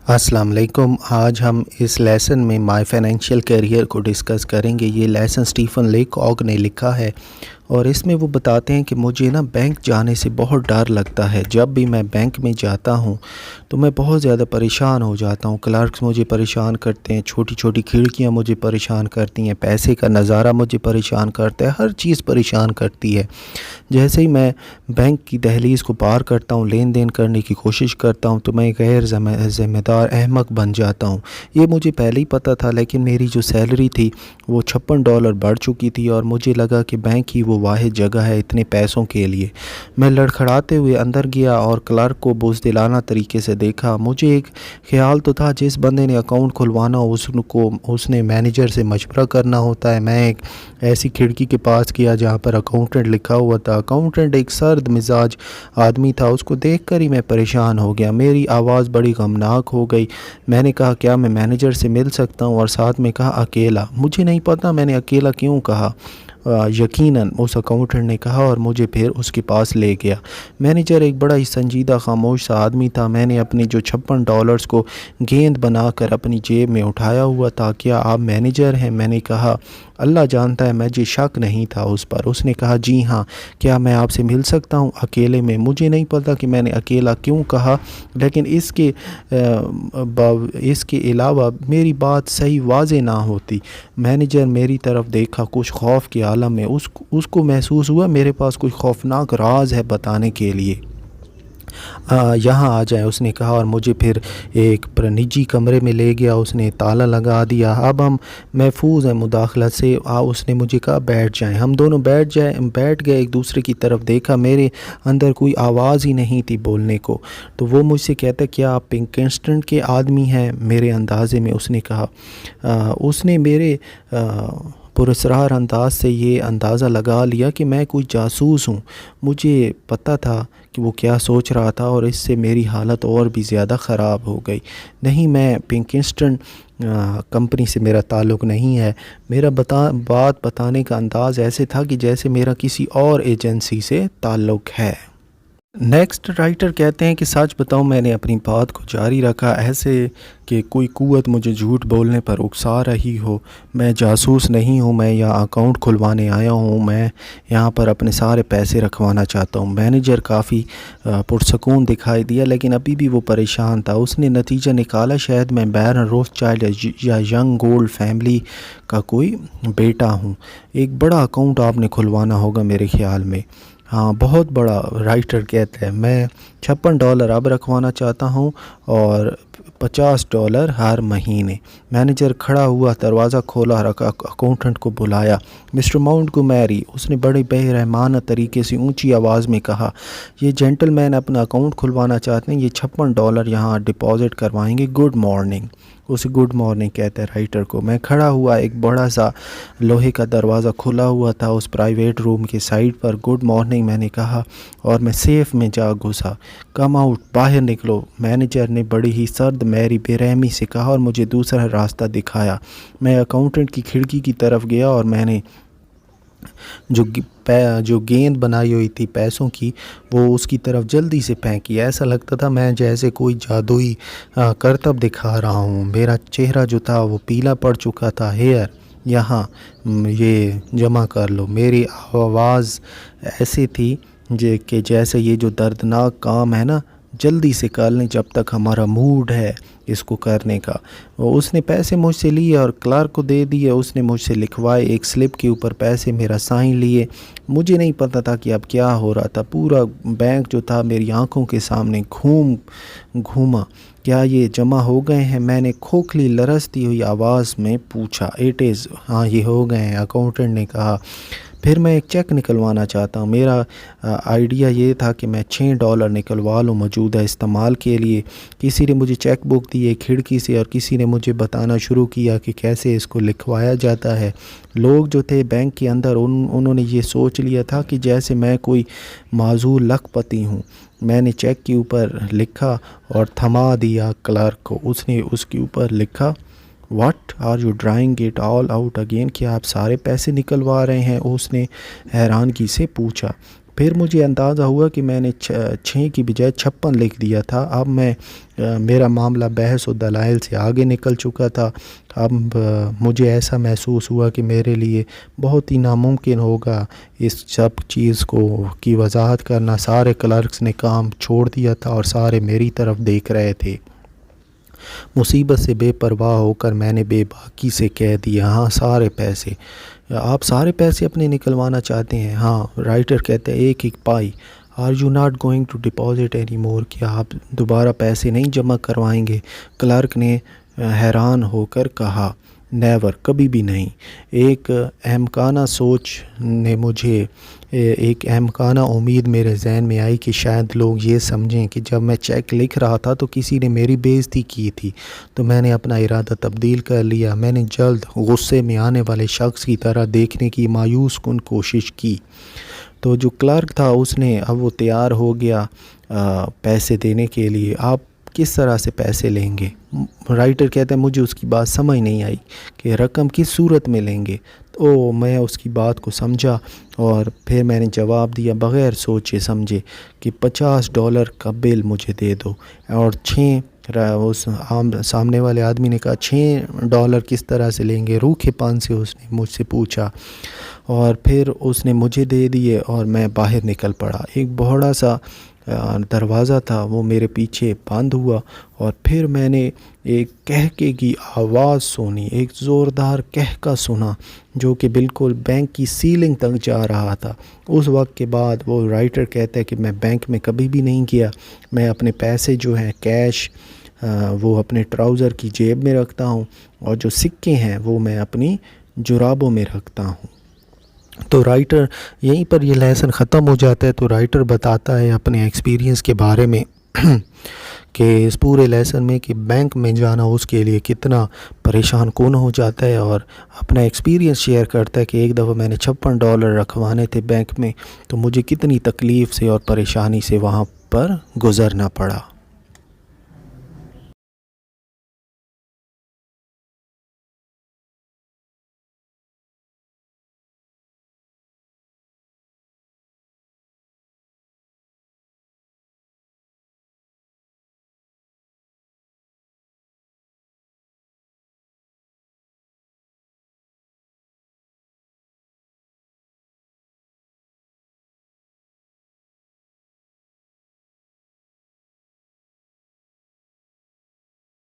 अस्सलाम वालेकुम। आज हम इस लेसन में माय फाइनेंशियल करियर को डिस्कस करेंगे। ये लेसन स्टीफन लेकॉक ने लिखा है और इसमें वो बताते हैं कि मुझे ना बैंक जाने से बहुत डर लगता है। जब भी मैं बैंक में जाता हूँ तो मैं बहुत ज़्यादा परेशान हो जाता हूँ। क्लर्क्स मुझे परेशान करते हैं, छोटी छोटी खिड़कियाँ मुझे परेशान करती हैं, पैसे का नज़ारा मुझे परेशान करता है, हर चीज़ परेशान करती है। जैसे ही मैं बैंक की दहलीज़ को पार करता हूँ, लेन देन करने की कोशिश करता हूँ, तो मैं गैर ज़िम्मेदार अहमक बन जाता हूँ। ये मुझे पहले ही पता था, लेकिन मेरी जो सैलरी थी वो $56 बढ़ चुकी थी और मुझे लगा कि बैंक ही वो वाहिद जगह है इतने पैसों के लिए। मैं लड़खड़ाते हुए अंदर गया और क्लर्क को बुज़दिलाना तरीके से देखा। मुझे एक ख़्याल तो था जिस बंदे ने अकाउंट खुलवाना हो उसने मैनेजर से मशवरा करना होता है। मैं एक ऐसी खिड़की के पास गया जहाँ पर अकाउंटेंट लिखा हुआ था। अकाउंटेंट एक सर्द मिजाज आदमी था, उसको देखकर ही मैं परेशान हो गया। मेरी आवाज़ बड़ी गमनाक हो गई। मैंने कहा, क्या मैं मैनेजर से मिल सकता हूँ? और साथ में कहा, अकेला। मुझे नहीं पता मैंने अकेला क्यों कहा। यकीनन उस अकाउंटेंट ने कहा और मुझे फिर उसके पास ले गया। मैनेजर एक बड़ा ही संजीदा खामोश सा आदमी था। मैंने अपने जो $56 को गेंद बनाकर अपनी जेब में उठाया हुआ था। क्या आप मैनेजर हैं? मैंने कहा, अल्लाह जानता है, मुझे शक नहीं था उस पर। उसने कहा, जी हाँ, क्या मैं आपसे मिल सकता हूँ अकेले में? मुझे नहीं पता कि मैंने अकेला क्यों कहा, लेकिन इसके अलावा मेरी बात सही वाज़े ना होती। मैनेजर मेरी तरफ देखा कुछ खौफ के आलम में। उसको महसूस हुआ मेरे पास कोई खौफनाक राज है बताने के लिए। यहाँ आ जाएं, उसने कहा और मुझे फिर एक निजी कमरे में ले गया। उसने ताला लगा दिया। अब हम महफूज हैं मुदाखलत से। उसने मुझे कहा, बैठ जाएं। हम दोनों बैठ गए। एक दूसरे की तरफ देखा। मेरे अंदर कोई आवाज़ ही नहीं थी बोलने को। तो वो मुझसे कहता, क्या आप पिंकिंस्टन के आदमी हैं? मेरे अंदाज़े में उसने कहा। उसने मेरे पुरस्कार अंदाज से ये अंदाज़ा लगा लिया कि मैं कोई जासूस हूँ। मुझे पता था कि वो क्या सोच रहा था और इससे मेरी हालत और भी ज़्यादा ख़राब हो गई। नहीं, मैं पिंकिंस्टन कंपनी से मेरा ताल्लुक़ नहीं है। मेरा बात बताने का अंदाज़ ऐसे था कि जैसे मेरा किसी और एजेंसी से ताल्लुक़ है। नेक्स्ट राइटर कहते हैं कि सच बताऊं, मैंने अपनी बात को जारी रखा ऐसे कि कोई कुव्वत मुझे झूठ बोलने पर उकसा रही हो। मैं जासूस नहीं हूं, मैं यहाँ अकाउंट खुलवाने आया हूं। मैं यहाँ पर अपने सारे पैसे रखवाना चाहता हूं। मैनेजर काफ़ी पुरसकून दिखाई दिया, लेकिन अभी भी वो परेशान था। उसने नतीजा निकाला, शायद मैं बैरन रोथस्चाइल्ड या यंग गोल्ड फैमिली का कोई बेटा हूँ। एक बड़ा अकाउंट आपने खुलवाना होगा मेरे ख्याल में। हाँ, बहुत बड़ा। राइटर कहता है, मैं $56 अब रखवाना चाहता हूँ और $50 हर महीने। मैनेजर खड़ा हुआ, दरवाज़ा खोला, रखा, अकाउंटेंट को बुलाया। मिस्टर माउंटगोमेरी, उसने बड़े बेरहमाना तरीके से ऊंची आवाज़ में कहा, ये जेंटलमैन अपना अकाउंट खुलवाना चाहते हैं। ये $56 यहाँ डिपॉज़िट करवाएंगे। Good morning. उसे गुड मॉर्निंग कहते हैं राइटर को। मैं खड़ा हुआ, एक बड़ा सा लोहे का दरवाज़ा खुला हुआ था उस प्राइवेट रूम के साइड पर। गुड मॉर्निंग मैंने कहा और मैं सेफ में जा घुसा। कम आउट, बाहर निकलो, मैनेजर ने बड़ी ही सर्द मेरी बेरहमी से कहा और मुझे दूसरा रास्ता दिखाया। मैं अकाउंटेंट की खिड़की की तरफ गया और मैंने जो गेंद बनाई हुई थी पैसों की, वो उसकी तरफ जल्दी से फेंकी। ऐसा लगता था मैं जैसे कोई जादुई करतब दिखा रहा हूँ। मेरा चेहरा जो था वो पीला पड़ चुका था। हेयर यहाँ ये जमा कर लो। मेरी आवाज़ ऐसी थी कि जैसे ये जो दर्दनाक काम है ना, जल्दी से कर लें जब तक हमारा मूड है इसको करने का। उसने पैसे मुझसे लिए और क्लर्क को दे दिए। उसने मुझसे लिखवाए एक स्लिप के ऊपर पैसे, मेरा साइन लिए। मुझे नहीं पता था कि अब क्या हो रहा था। पूरा बैंक जो था मेरी आंखों के सामने घूमा। क्या ये जमा हो गए हैं? मैंने खोखली लरसती हुई आवाज़ में पूछा। इट इज़, हाँ ये हो गए हैं, अकाउंटेंट ने कहा। फिर मैं एक चेक निकलवाना चाहता हूँ। मेरा आइडिया ये था कि मैं $6 निकलवा लूँ मौजूदा इस्तेमाल के लिए। किसी ने मुझे चेक बुक दी एक खिड़की से और किसी ने मुझे बताना शुरू किया कि कैसे इसको लिखवाया जाता है। लोग जो थे बैंक के अंदर उन्होंने ये सोच लिया था कि जैसे मैं कोई माजूर लखपति हूँ। मैंने चेक के ऊपर लिखा और थमा दिया क्लर्क को। उसने उसके ऊपर लिखा, what are you drawing it all out again? क्या आप सारे पैसे निकलवा रहे हैं? उसने हैरानगी से पूछा। پھر مجھے اندازہ ہوا کہ میں نے 6 کی بجائے 56 لکھ دیا تھا۔ اب میرا معاملہ بحث و دلائل سے آگے نکل چکا تھا۔ اب مجھے ایسا محسوس ہوا کہ میرے لیے بہت ہی ناممکن ہوگا اس سب چیز کی وضاحت کرنا۔ سارے کلرکس نے کام چھوڑ دیا تھا اور سارے میری طرف دیکھ رہے تھے۔ مصیبت سے بے پرواہ ہو کر میں نے بے باکی سے کہہ دیا، ہاں سارے پیسے۔ آپ سارے پیسے اپنے نکلوانا چاہتے ہیں؟ ہاں۔ رائٹر کہتے ہیں ایک پائی۔ Are you not going to deposit any more? کیا آپ دوبارہ پیسے نہیں جمع کروائیں گے؟ کلرک نے حیران ہو کر کہا، نیور، کبھی بھی نہیں۔ ایک احمقانہ امید میرے ذہن میں آئی کہ شاید لوگ یہ سمجھیں کہ جب میں چیک لکھ رہا تھا تو کسی نے میری بے عزتی کی تھی، تو میں نے اپنا ارادہ تبدیل کر لیا۔ میں نے جلد غصے میں آنے والے شخص کی طرح دیکھنے کی مایوس کن کوشش کی۔ تو جو کلرک تھا اس نے اب وہ تیار ہو گیا پیسے دینے کے لیے۔ آپ کس طرح سے پیسے لیں گے؟ رائٹر کہتا ہے مجھے اس کی بات سمجھ نہیں آئی کہ رقم کس صورت میں لیں گے۔ تو میں اس کی بات کو سمجھا اور پھر میں نے جواب دیا بغیر سوچے سمجھے کہ $50 کا بل مجھے دے دو۔ اور اس سامنے والے آدمی نے کہا $6 کس طرح سے لیں گے؟ روکھے پان سے اس نے مجھ سے پوچھا، اور پھر اس نے مجھے دے دیے اور میں باہر نکل پڑا۔ ایک بہڑا سا دروازہ تھا، وہ میرے پیچھے بند ہوا، اور پھر میں نے ایک کہکے کی آواز سنی، ایک زوردار کہکا سنا جو کہ بالکل بینک کی سیلنگ تک جا رہا تھا۔ اس وقت کے بعد وہ رائٹر کہتا ہے کہ میں بینک میں کبھی بھی نہیں گیا۔ میں اپنے پیسے جو ہیں کیش وہ اپنے ٹراؤزر کی جیب میں رکھتا ہوں، اور جو سکے ہیں وہ میں اپنی جرابوں میں رکھتا ہوں۔ تو رائٹر یہیں پر یہ لیسن ختم ہو جاتا ہے۔ تو رائٹر بتاتا ہے اپنے ایکسپیرینس کے بارے میں کہ اس پورے لیسن میں کہ بینک میں جانا اس کے لیے کتنا پریشان کن ہو جاتا ہے، اور اپنا ایکسپیرینس شیئر کرتا ہے کہ ایک دفعہ میں نے $56 رکھوانے تھے بینک میں، تو مجھے کتنی تکلیف سے اور پریشانی سے وہاں پر گزرنا پڑا۔